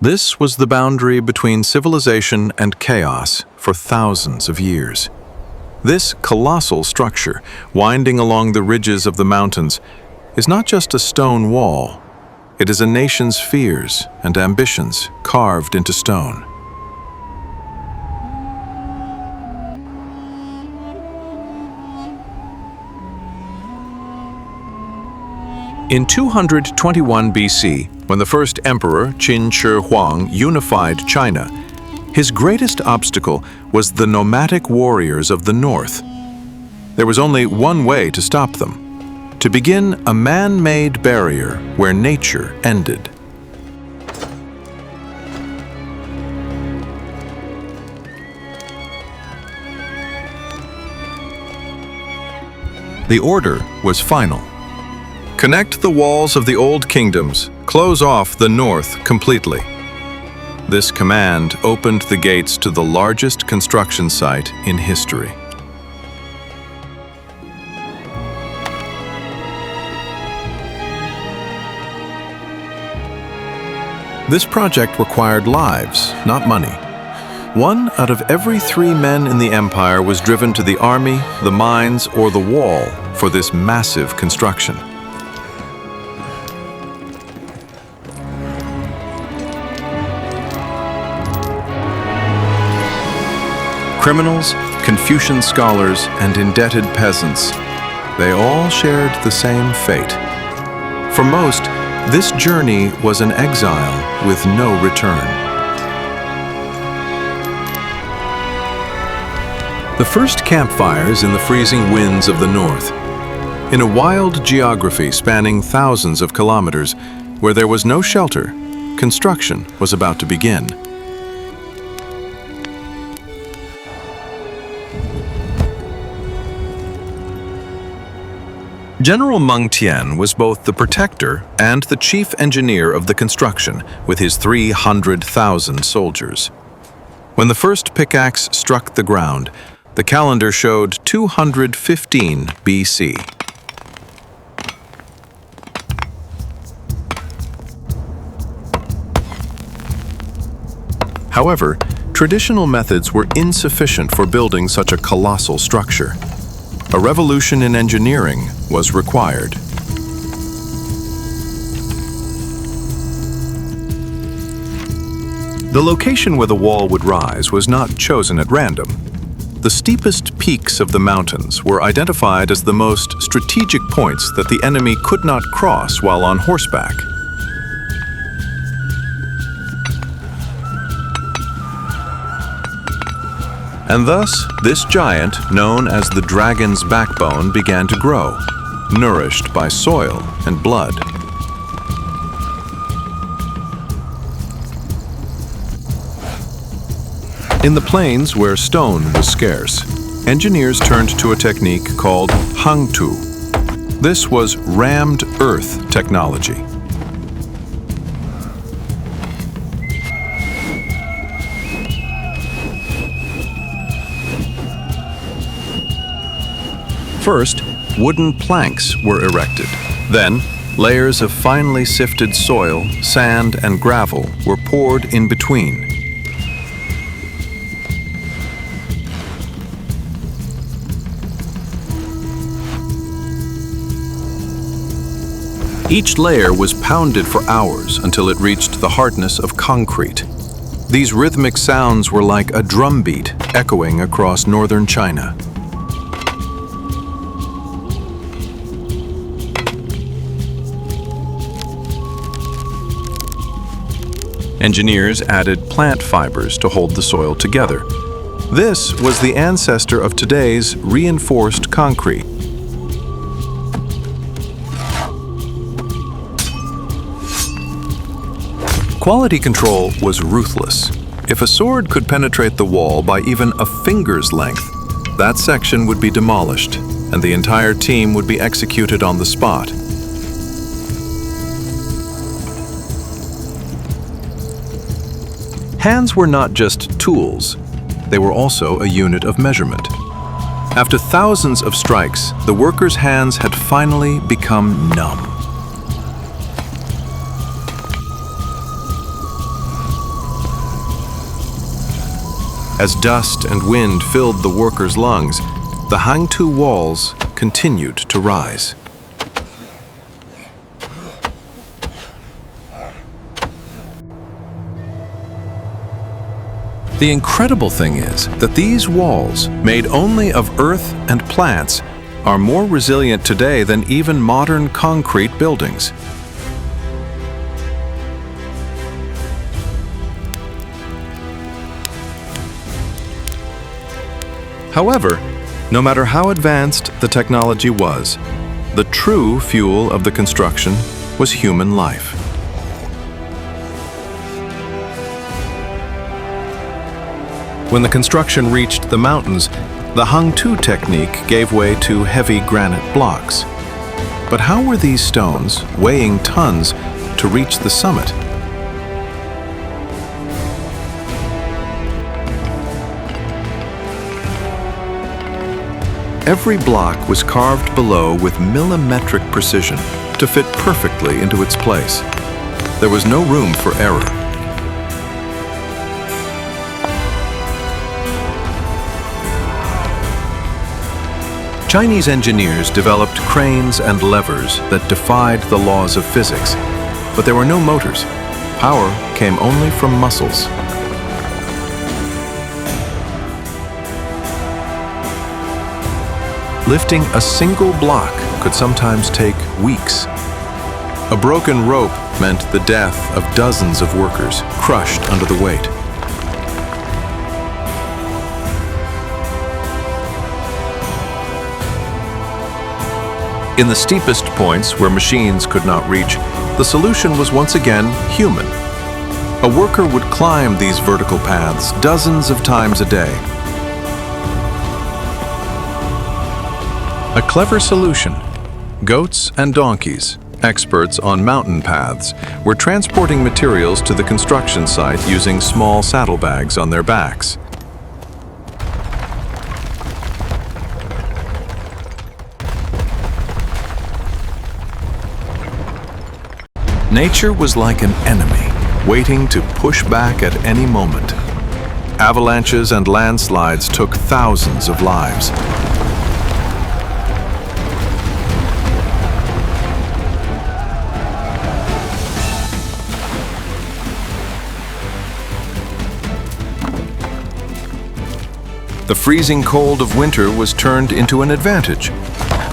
This was the boundary between civilization and chaos for thousands of years. This colossal structure, winding along the ridges of the mountains, is not just a stone wall. It is a nation's fears and ambitions carved into stone. In 221 BC, when the first emperor, Qin Shi Huang, unified China, his greatest obstacle was the nomadic warriors of the north. There was only one way to stop them: to begin a man-made barrier where nature ended. The order was final. Connect the walls of the old kingdoms, close off the north completely. This command opened the gates to the largest construction site in history. This project required lives, not money. 1 out of every 3 men in the empire was driven to the army, the mines, or the wall for this massive construction. Criminals, Confucian scholars, and indebted peasants, they all shared the same fate. For most, this journey was an exile with no return. The first campfires in the freezing winds of the north. In a wild geography spanning thousands of kilometers, where there was no shelter, construction was about to begin. General Meng was both the protector and the chief engineer of the construction, with his 300,000 soldiers. When the first pickaxe struck the ground, the calendar showed 215 BC. However, traditional methods were insufficient for building such a colossal structure. A revolution in engineering was required. The location where the wall would rise was not chosen at random. The steepest peaks of the mountains were identified as the most strategic points that the enemy could not cross while on horseback. And thus, this giant, known as the dragon's backbone, began to grow, nourished by soil and blood. In the plains where stone was scarce, engineers turned to a technique called hangtu. This was rammed earth technology. First, wooden planks were erected. Then, layers of finely sifted soil, sand, and gravel were poured in between. Each layer was pounded for hours until it reached the hardness of concrete. These rhythmic sounds were like a drumbeat echoing across northern China. Engineers added plant fibers to hold the soil together. This was the ancestor of today's reinforced concrete. Quality control was ruthless. If a sword could penetrate the wall by even a finger's length, that section would be demolished, and the entire team would be executed on the spot. Hands were not just tools, they were also a unit of measurement. After thousands of strikes, the workers' hands had finally become numb. As dust and wind filled the workers' lungs, the Hangtu walls continued to rise. The incredible thing is that these walls, made only of earth and plants, are more resilient today than even modern concrete buildings. However, no matter how advanced the technology was, the true fuel of the construction was human life. When the construction reached the mountains, the Hangtu technique gave way to heavy granite blocks. But how were these stones, weighing tons, to reach the summit? Every block was carved below with millimetric precision to fit perfectly into its place. There was no room for error. Chinese engineers developed cranes and levers that defied the laws of physics, but there were no motors. Power came only from muscles. Lifting a single block could sometimes take weeks. A broken rope meant the death of dozens of workers, crushed under the weight. In the steepest points where machines could not reach, the solution was once again human. A worker would climb these vertical paths dozens of times a day. A clever solution. Goats and donkeys, experts on mountain paths, were transporting materials to the construction site using small saddlebags on their backs. Nature was like an enemy, waiting to push back at any moment. Avalanches and landslides took thousands of lives. The freezing cold of winter was turned into an advantage.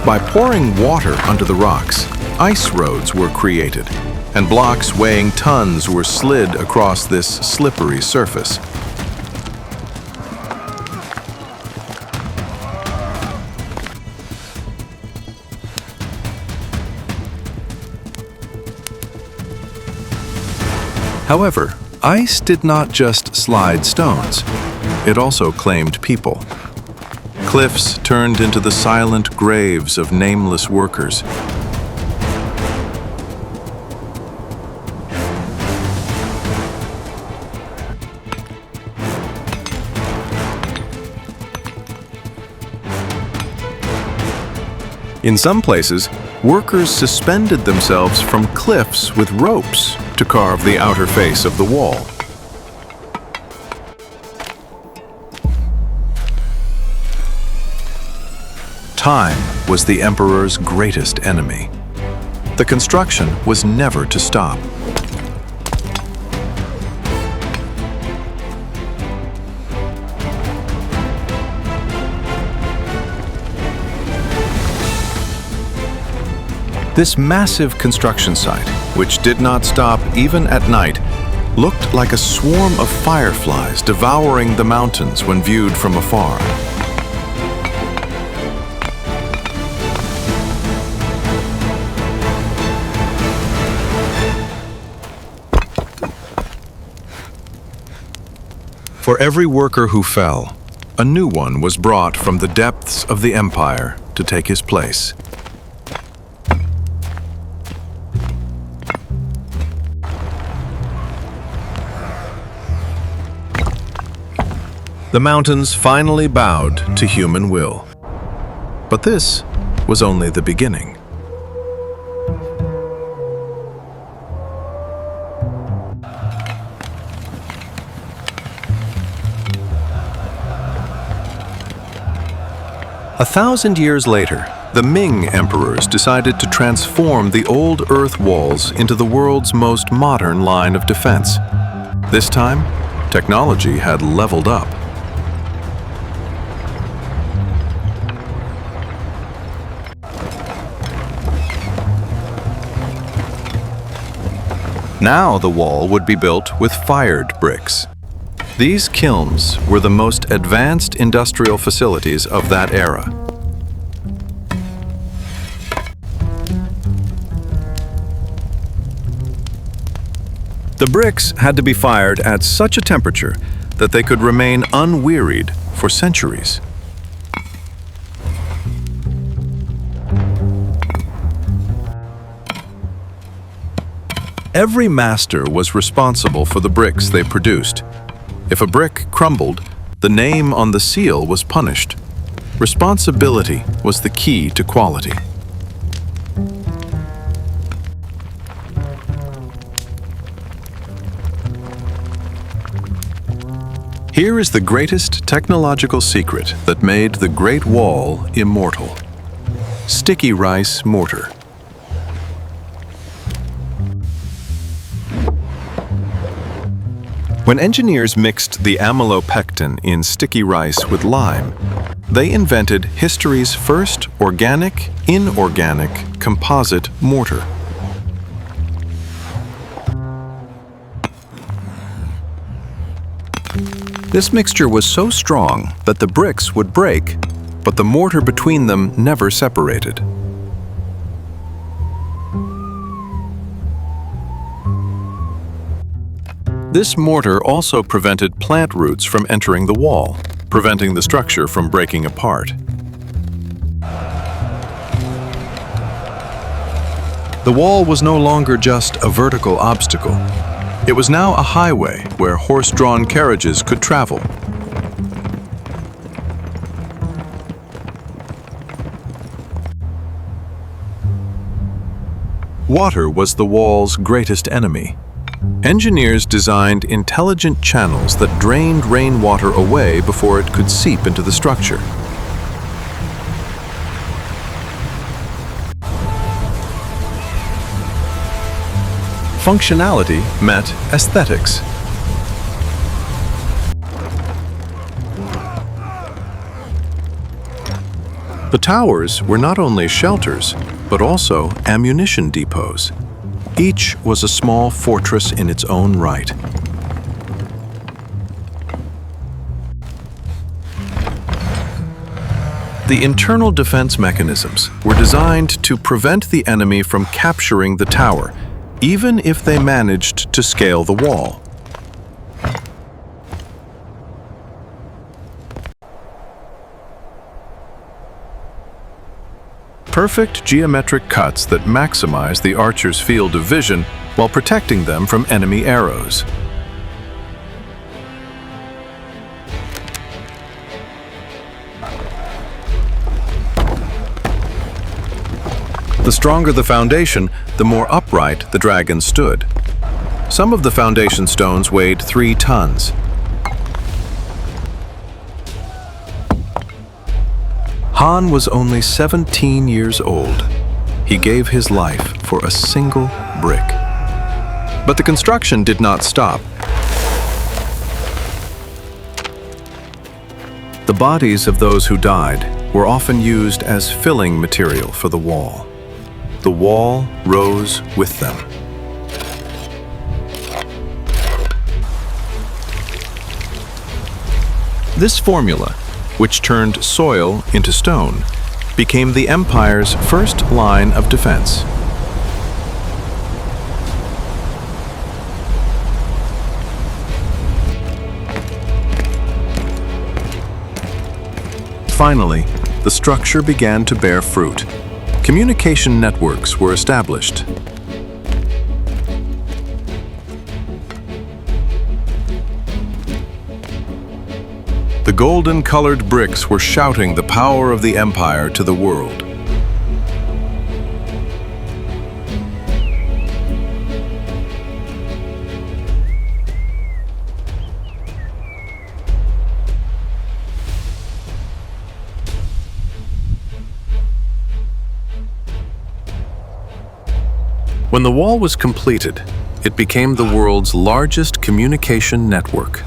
By pouring water under the rocks, ice roads were created, and blocks weighing tons were slid across this slippery surface. However, ice did not just slide stones. It also claimed people. Cliffs turned into the silent graves of nameless workers. In some places, workers suspended themselves from cliffs with ropes to carve the outer face of the wall. Time was the emperor's greatest enemy. The construction was never to stop. This massive construction site, which did not stop even at night, looked like a swarm of fireflies devouring the mountains when viewed from afar. For every worker who fell, a new one was brought from the depths of the empire to take his place. The mountains finally bowed to human will. But this was only the beginning. 1,000 years later, the Ming emperors decided to transform the old earth walls into the world's most modern line of defense. This time, technology had leveled up. Now the wall would be built with fired bricks. These kilns were the most advanced industrial facilities of that era. The bricks had to be fired at such a temperature that they could remain unwearied for centuries. Every master was responsible for the bricks they produced. If a brick crumbled, the name on the seal was punished. Responsibility was the key to quality. Here is the greatest technological secret that made the Great Wall immortal: sticky rice mortar. When engineers mixed the amylopectin in sticky rice with lime, they invented history's first organic, inorganic composite mortar. This mixture was so strong that the bricks would break, but the mortar between them never separated. This mortar also prevented plant roots from entering the wall, preventing the structure from breaking apart. The wall was no longer just a vertical obstacle. It was now a highway where horse-drawn carriages could travel. Water was the wall's greatest enemy. Engineers designed intelligent channels that drained rainwater away before it could seep into the structure. Functionality met aesthetics. The towers were not only shelters, but also ammunition depots. Each was a small fortress in its own right. The internal defense mechanisms were designed to prevent the enemy from capturing the tower, even if they managed to scale the wall. Perfect geometric cuts that maximize the archer's field of vision while protecting them from enemy arrows. The stronger the foundation, the more upright the dragon stood. Some of the foundation stones weighed 3 tons. Han was only 17 years old. He gave his life for a single brick. But the construction did not stop. The bodies of those who died were often used as filling material for the wall. The wall rose with them. This formula, which turned soil into stone, became the empire's first line of defense. Finally, the structure began to bear fruit. Communication networks were established. The golden-colored bricks were shouting the power of the empire to the world. When the wall was completed, it became the world's largest communication network.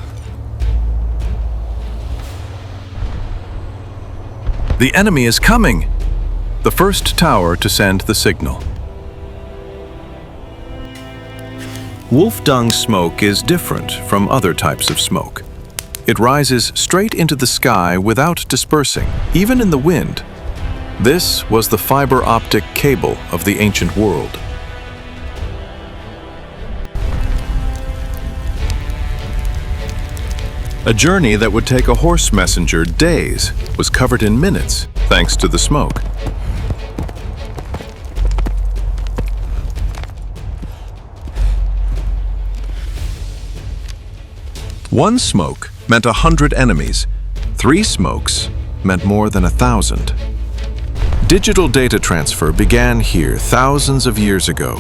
The enemy is coming! The first tower to send the signal. Wolf dung smoke is different from other types of smoke. It rises straight into the sky without dispersing, even in the wind. This was the fiber optic cable of the ancient world. A journey that would take a horse messenger days was covered in minutes thanks to the smoke. One smoke meant 100 enemies. 3 smokes meant more than 1,000. Digital data transfer began here thousands of years ago.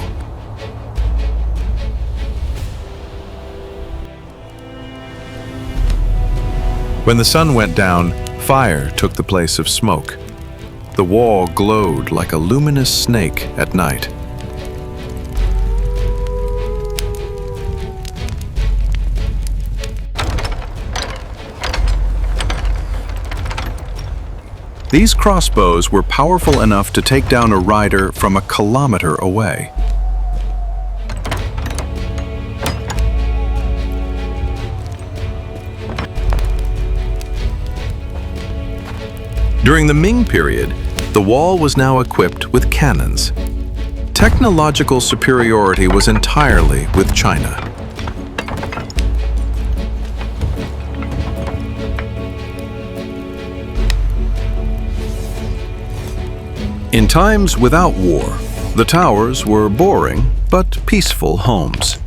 When the sun went down, fire took the place of smoke. The wall glowed like a luminous snake at night. These crossbows were powerful enough to take down a rider from a kilometer away. During the Ming period, the wall was now equipped with cannons. Technological superiority was entirely with China. In times without war, the towers were boring but peaceful homes.